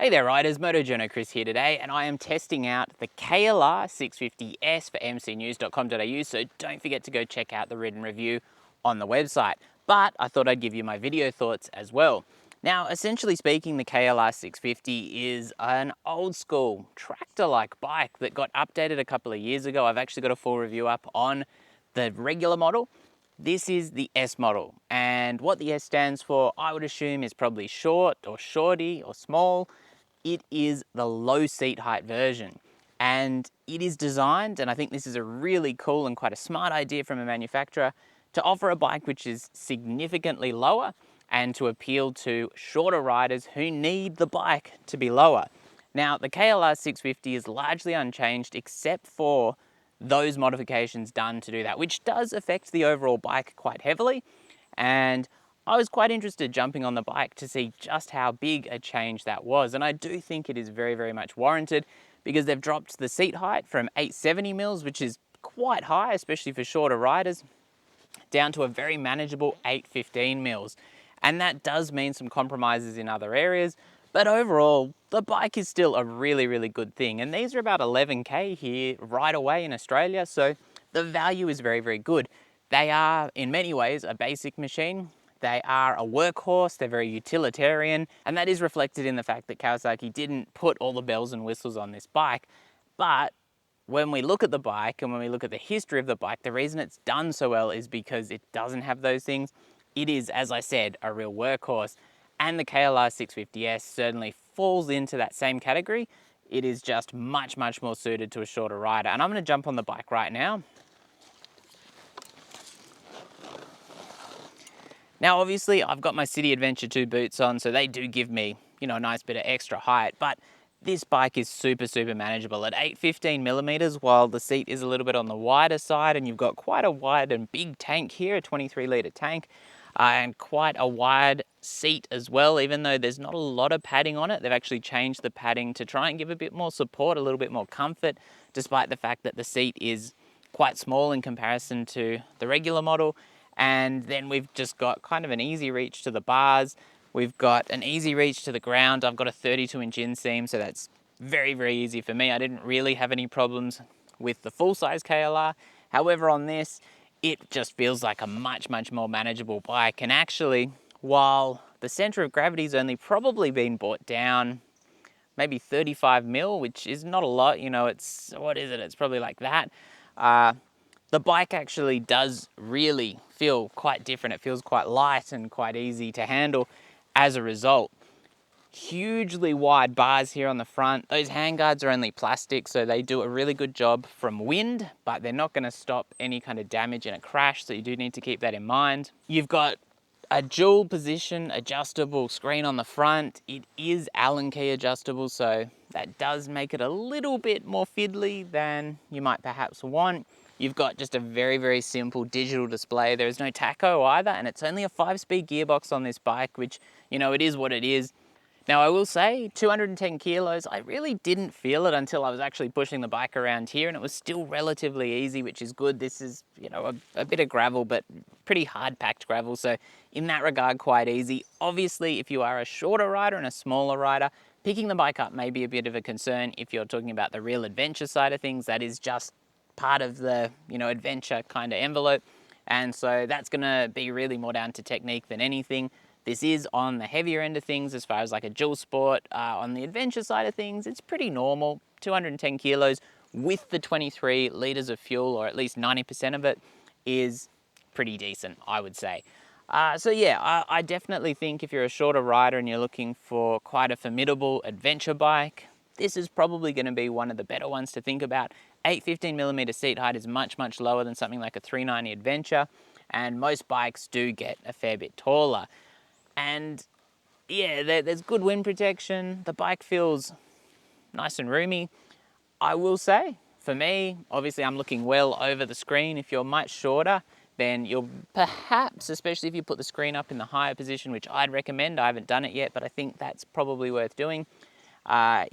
Hey there riders, Moto Journo Kris here today, and I am testing out the KLR650 S for mcnews.com.au, so don't forget to go check out the written review on the website. But I thought I'd give you my video thoughts as well. Now, essentially speaking, the KLR650 is an old school tractor-like bike that got updated a couple of years ago. I've actually got a full review up on the regular model. This is the S model, and what the S stands for, I would assume, is probably short or shorty or small. It is the low seat height version, and it is designed, and I think this is a really cool and quite a smart idea from a manufacturer, to offer a bike which is significantly lower and to appeal to shorter riders who need the bike to be lower. Now, the KLR650 is largely unchanged except for those modifications done to do that, which does affect the overall bike quite heavily. And I was quite interested jumping on the bike to see just how big a change that was. And I do think it is very, very much warranted because they've dropped the seat height from 870 mils, which is quite high, especially for shorter riders, down to a very manageable 815 mils. And that does mean some compromises in other areas, but overall, the bike is still a really, really good thing. And these are about 11K here right away in Australia, so the value is very, very good. They are, in many ways, a basic machine. They are a workhorse, they're very utilitarian, and that is reflected in the fact that Kawasaki didn't put all the bells and whistles on this bike. But when we look at the bike and when we look at the history of the bike, the reason it's done so well is because it doesn't have those things. It is, as I said, a real workhorse. And the KLR650S certainly falls into that same category. It is just much, much more suited to a shorter rider. And I'm going to jump on the bike right now. Now, obviously, I've got my City Adventure 2 boots on, so they do give me, a nice bit of extra height. But this bike is super, super manageable. At 815 millimeters, while the seat is a little bit on the wider side, and you've got quite a wide and big tank here, a 23-litre tank, and quite a wide seat as well, even though there's not a lot of padding on it. They've actually changed the padding to try and give a bit more support, a little bit more comfort, despite the fact that the seat is quite small in comparison to the regular model. And then we've just got kind of an easy reach to the bars. We've got an easy reach to the ground. I've got a 32-inch inseam, so that's very, very easy for me. I didn't really have any problems with the full-size KLR. However, on this, it just feels like a much, much more manageable bike. And actually, while the center of gravity's only probably been brought down maybe 35 mil, which is not a lot, it's, what is it? It's probably like that. The bike actually does really feel quite different. It feels quite light and quite easy to handle as a result. Hugely wide bars here on the front. Those handguards are only plastic, so they do a really good job from wind, but they're not going to stop any kind of damage in a crash, so you do need to keep that in mind. You've got a dual position adjustable screen on the front. It is Allen key adjustable, so that does make it a little bit more fiddly than you might perhaps want. You've got just a very, very simple digital display. There is no tacho either, and it's only a 5-speed gearbox on this bike, which, it is what it is. Now, I will say 210 kilos, I really didn't feel it until I was actually pushing the bike around here, and it was still relatively easy, which is good. This is, a bit of gravel, but pretty hard packed gravel. So in that regard, quite easy. Obviously, if you are a shorter rider and a smaller rider, picking the bike up may be a bit of a concern. If you're talking about the real adventure side of things, that is just part of the, adventure kind of envelope. And so that's gonna be really more down to technique than anything. This is on the heavier end of things as far as like a dual sport. On the adventure side of things, it's pretty normal. 210 kilos with the 23 litres of fuel, or at least 90% of it, is pretty decent, I would say. So yeah, I definitely think if you're a shorter rider and you're looking for quite a formidable adventure bike, this is probably going to be one of the better ones to think about. 815 millimeter seat height is much, much lower than something like a 390 Adventure, and most bikes do get a fair bit taller. And yeah, there's good wind protection. The bike feels nice and roomy. I will say, for me, obviously I'm looking well over the screen. If you're much shorter, then you'll perhaps, especially if you put the screen up in the higher position, which I'd recommend. I haven't done it yet, but I think that's probably worth doing.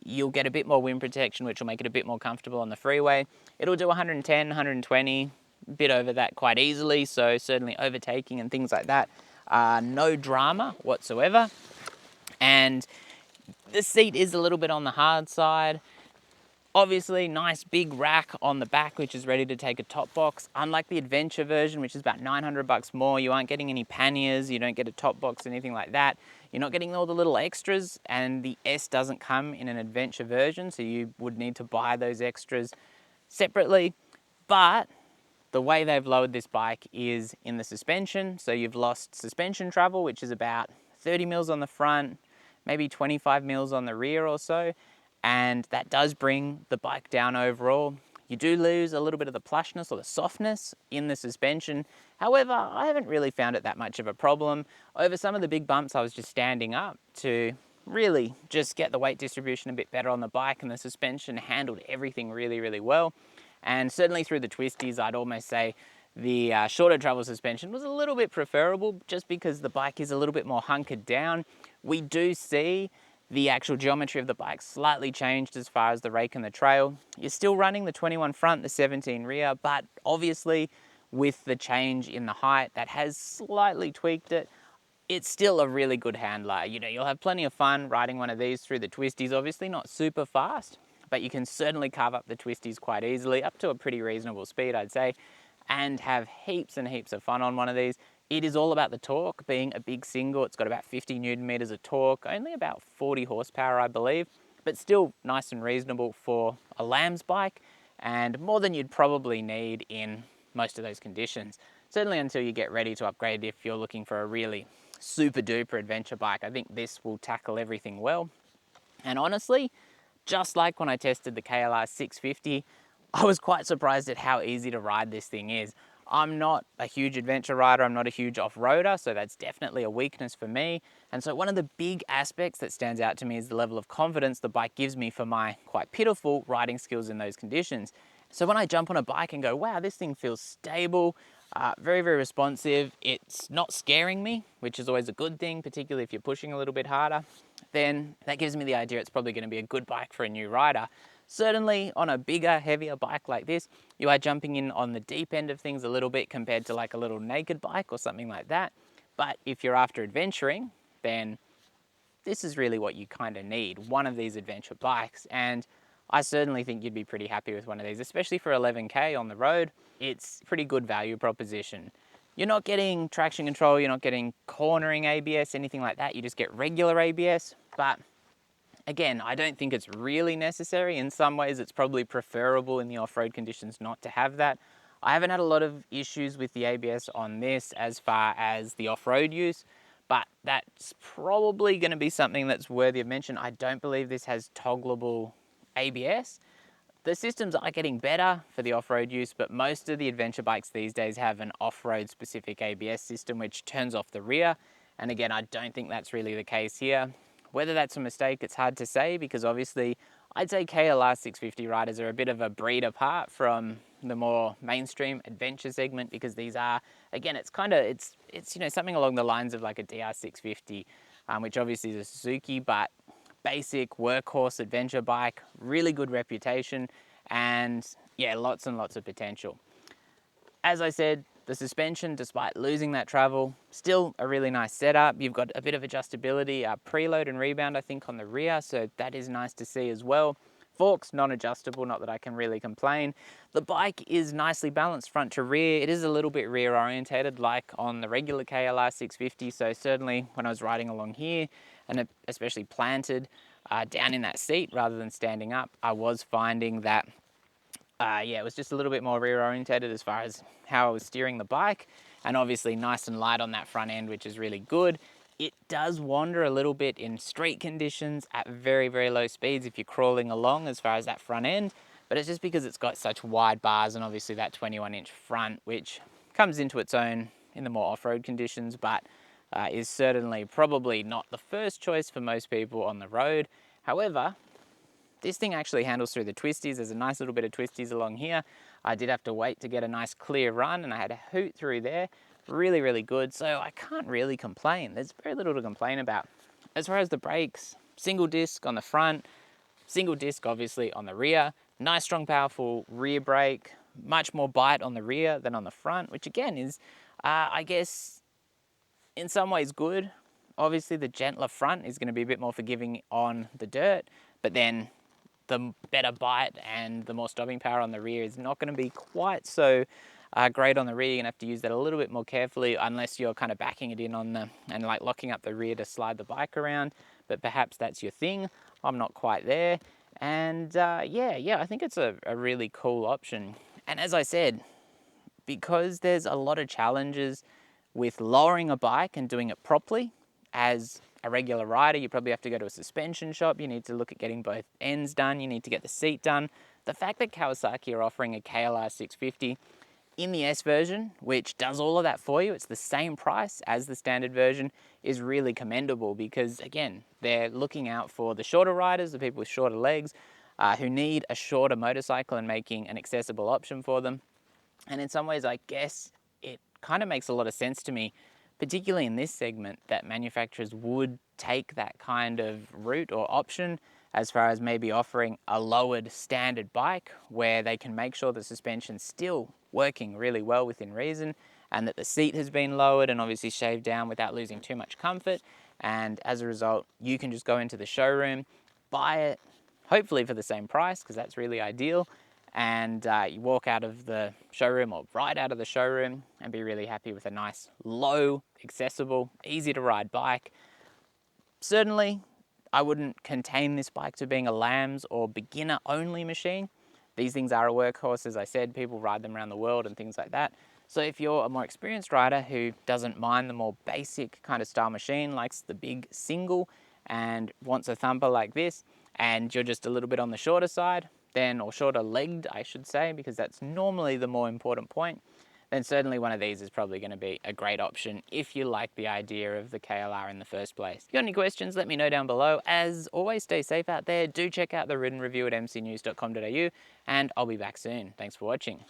You'll get a bit more wind protection, which will make it a bit more comfortable on the freeway. It'll do 110, 120, a bit over that quite easily, so certainly overtaking and things like that. No drama whatsoever. And The seat is a little bit on the hard side. Obviously, nice big rack on the back, which is ready to take a top box. Unlike the Adventure version, which is about 900 bucks more, you aren't getting any panniers, you don't get a top box, anything like that. You're not getting all the little extras, and the S doesn't come in an Adventure version, so you would need to buy those extras separately. But the way they've lowered this bike is in the suspension. So you've lost suspension travel, which is about 30 mils on the front, maybe 25 mils on the rear or so. And that does bring the bike down overall. You do lose a little bit of the plushness or the softness in the suspension. However, I haven't really found it that much of a problem. Over some of the big bumps, I was just standing up to really just get the weight distribution a bit better on the bike, and the suspension handled everything really, really well. And certainly through the twisties, I'd almost say the shorter travel suspension was a little bit preferable, just because the bike is a little bit more hunkered down. We do see the actual geometry of the bike slightly changed as far as the rake and the trail. You're still running the 21 front, the 17 rear, but obviously with the change in the height, that has slightly tweaked it. It's still a really good handler. You know, you'll have plenty of fun riding one of these through the twisties. Obviously not super fast, but you can certainly carve up the twisties quite easily, up to a pretty reasonable speed, I'd say, and have heaps and heaps of fun on one of these. It is all about the torque. Being a big single, it's got about 50 Newton meters of torque, only about 40 horsepower, I believe, but still nice and reasonable for a lamb's bike, and more than you'd probably need in most of those conditions. Certainly until you get ready to upgrade if you're looking for a really super duper adventure bike. I think this will tackle everything well. And honestly, just like when I tested the KLR650, I was quite surprised at how easy to ride this thing is. I'm not a huge adventure rider, I'm not a huge off-roader, so that's definitely a weakness for me. And so one of the big aspects that stands out to me is the level of confidence the bike gives me for my quite pitiful riding skills in those conditions. So when I jump on a bike and go, wow, this thing feels stable, very, very responsive, it's not scaring me, which is always a good thing, particularly if you're pushing a little bit harder, then that gives me the idea it's probably going to be a good bike for a new rider. Certainly on a bigger, heavier bike like this, you are jumping in on the deep end of things a little bit compared to like a little naked bike or something like that. But if you're after adventuring, then this is really what you kind of need, one of these adventure bikes. And I certainly think you'd be pretty happy with one of these, especially for 11K on the road. It's a pretty good value proposition. You're not getting traction control, you're not getting cornering ABS, anything like that. You just get regular ABS. But again, I don't think it's really necessary. In some ways, it's probably preferable in the off-road conditions not to have that. I haven't had a lot of issues with the ABS on this as far as the off-road use, but that's probably going to be something that's worthy of mention. I don't believe this has toggleable ABS. The systems are getting better for the off-road use, but most of the adventure bikes these days have an off-road specific ABS system which turns off the rear. And again, I don't think that's really the case here. Whether that's a mistake, it's hard to say, because obviously I'd say KLR650 riders are a bit of a breed apart from the more mainstream adventure segment, because these are, again, it's you know, something along the lines of like a DR650, which obviously is a Suzuki, but basic workhorse adventure bike, really good reputation, and yeah, lots and lots of potential. As I said, the suspension, despite losing that travel, still a really nice setup. You've got a bit of adjustability, preload and rebound, I think, on the rear, so that is nice to see as well. Forks, non-adjustable, not that I can really complain. The bike is nicely balanced front to rear. It is a little bit rear orientated like on the regular KLR650, so certainly when I was riding along here, and especially planted down in that seat rather than standing up, I was finding that yeah, it was just a little bit more rear orientated as far as how I was steering the bike, and obviously nice and light on that front end, which is really good. It does wander a little bit in street conditions at very, very low speeds if you're crawling along as far as that front end, but it's just because it's got such wide bars and obviously that 21-inch front, which comes into its own in the more off-road conditions, but is certainly probably not the first choice for most people on the road. However, this thing actually handles through the twisties. There's a nice little bit of twisties along here. I did have to wait to get a nice clear run, and I had a hoot through there. Really, really good. So I can't really complain. There's very little to complain about. As far as the brakes, single disc on the front, single disc obviously on the rear. Nice, strong, powerful rear brake. Much more bite on the rear than on the front, which again is, I guess, in some ways good. Obviously the gentler front is going to be a bit more forgiving on the dirt, but then the better bite and the more stopping power on the rear is not going to be quite so great on the rear. You're going to have to use that a little bit more carefully unless you're kind of backing it in on the, and like locking up the rear to slide the bike around, but perhaps that's your thing. I'm not quite there. And yeah, I think it's a really cool option. And as I said, because there's a lot of challenges with lowering a bike and doing it properly, as a regular rider, you probably have to go to a suspension shop, you need to look at getting both ends done, you need to get the seat done. The fact that Kawasaki are offering a KLR650 in the S version, which does all of that for you, it's the same price as the standard version, is really commendable because, again, they're looking out for the shorter riders, the people with shorter legs, who need a shorter motorcycle and making an accessible option for them. And in some ways, I guess it kind of makes a lot of sense to me, particularly in this segment, that manufacturers would take that kind of route or option as far as maybe offering a lowered standard bike where they can make sure the suspension's still working really well within reason, and that the seat has been lowered and obviously shaved down without losing too much comfort. And as a result, you can just go into the showroom, buy it, hopefully for the same price, because that's really ideal, and you walk out of the showroom or right out of the showroom and be really happy with a nice, low, accessible, easy to ride bike. Certainly, I wouldn't contain this bike to being a lambs or beginner only machine. These things are a workhorse, as I said, people ride them around the world and things like that. So if you're a more experienced rider who doesn't mind the more basic kind of style machine, likes the big single and wants a thumper like this, and you're just a little bit on the shorter side, then, or shorter legged, I should say, because that's normally the more important point, then certainly one of these is probably going to be a great option if you like the idea of the KLR in the first place. If you got any questions, let me know down below. As always, stay safe out there. Do check out the written review at mcnews.com.au, and I'll be back soon. Thanks for watching.